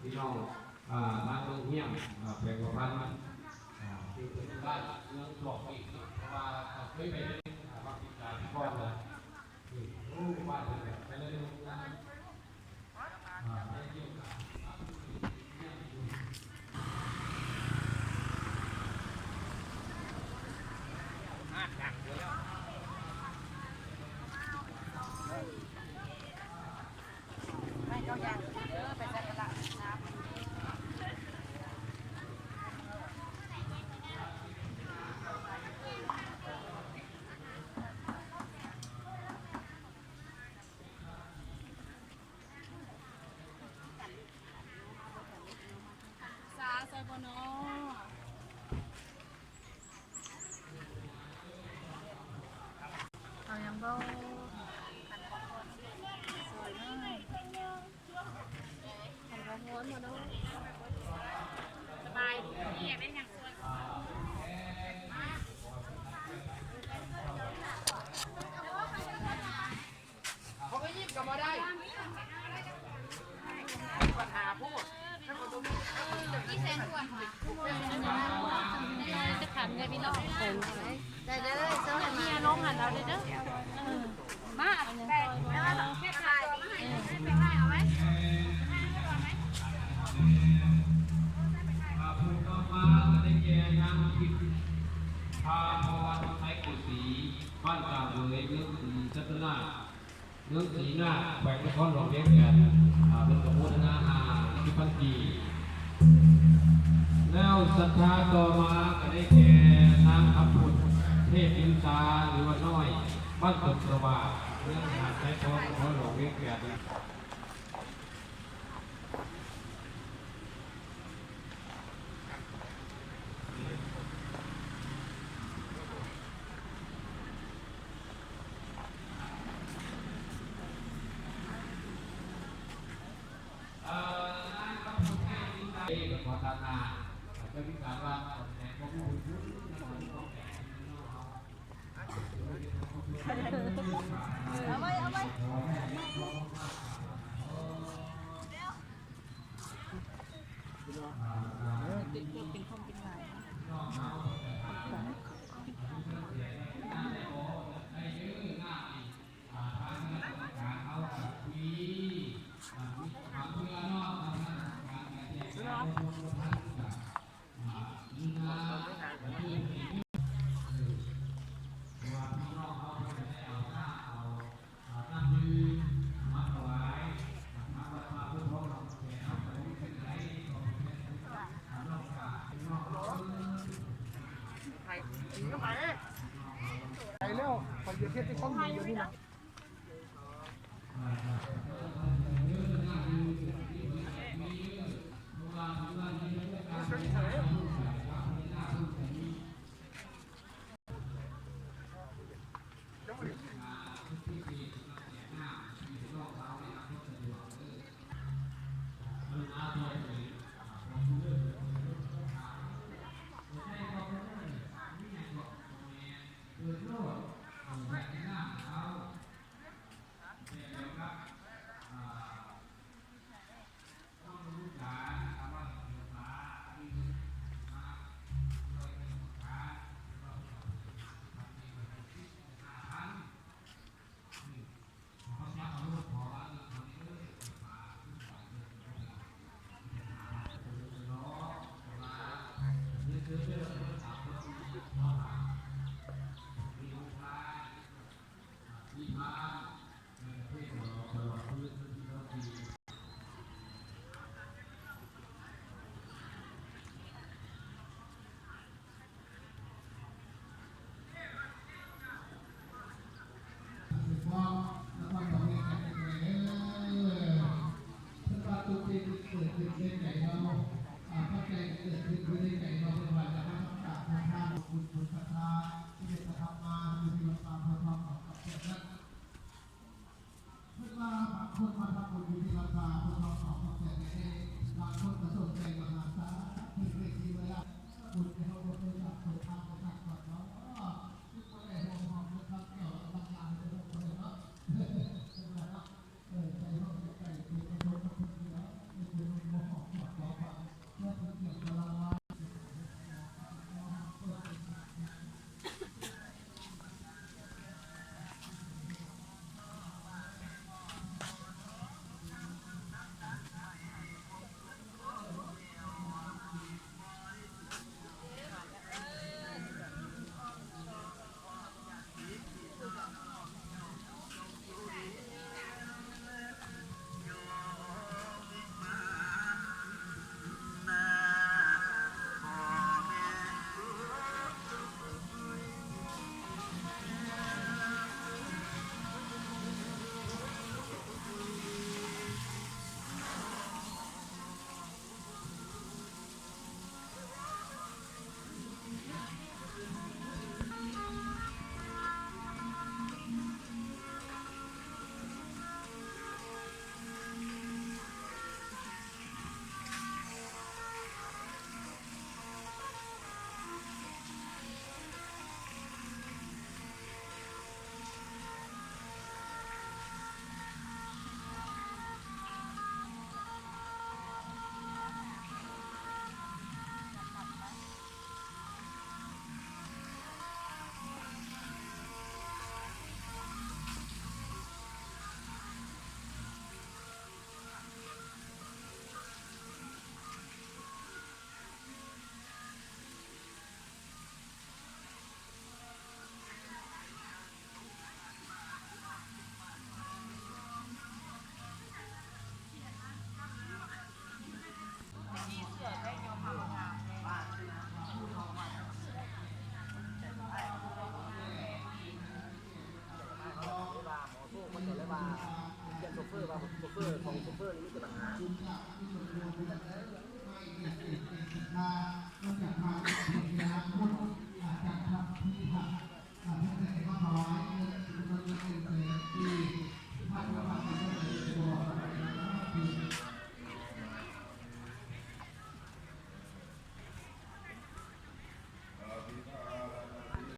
พี่น้องบ้านเมืองเฮี้ยงแปลงประพันธ์ที่เป็นบ้านเมืองหลอกอีกเพราะว่าเคยไปเล่นบางทีการพ่อเลยนี่รู้บ้านเลยไปเล่นงานได้เที่ยวไม่ก็ยังไปสักการะน้ำซาซอยบนอเอายังบ่สวยมากทำร้อนร้อนมาด้วยสบายดีอยากได้ยังสวยเขาก็ยิ้มกลับมาได้ปัญหาพูดที่แสนกว่าจะขำไงพี่น้องได้เด้อเจ้าหันมาน้องหันเราเด้อมาแบ่งแล้วแค่ถ่ายมาให้แบ่งให้เอาไหมผู้ต่อมาได้แก่นางทิพย์พาพรไทยกุศรีบ้านกาเบยเมืองศรีจัตนาเมืองศรีนาแขวงนครหลวงเวียงแก่นเป็นกระบวนการที่พันธีแล้วศรัทธาต่อมาก็ได้แก่นางอัพุทธเทพอินทราหรือว่าน้อยบ้านตุกระบาเมืองหาดไทยทองนครหลวงเวียงแก่นขอทานนาจะพิการว่าแต่ก็ผู้พูดเอาไว้เอาไว้ติดตัวเป็นคอมเป็นลายไปแล้วไปเยอะเทศที่ต้องมีอยู่นี่นะ มันจะเลยว่าเปลี่ยนโซเฟอร์ว่าโซเฟอร์ของโซเฟอร์นี่มีปัญหา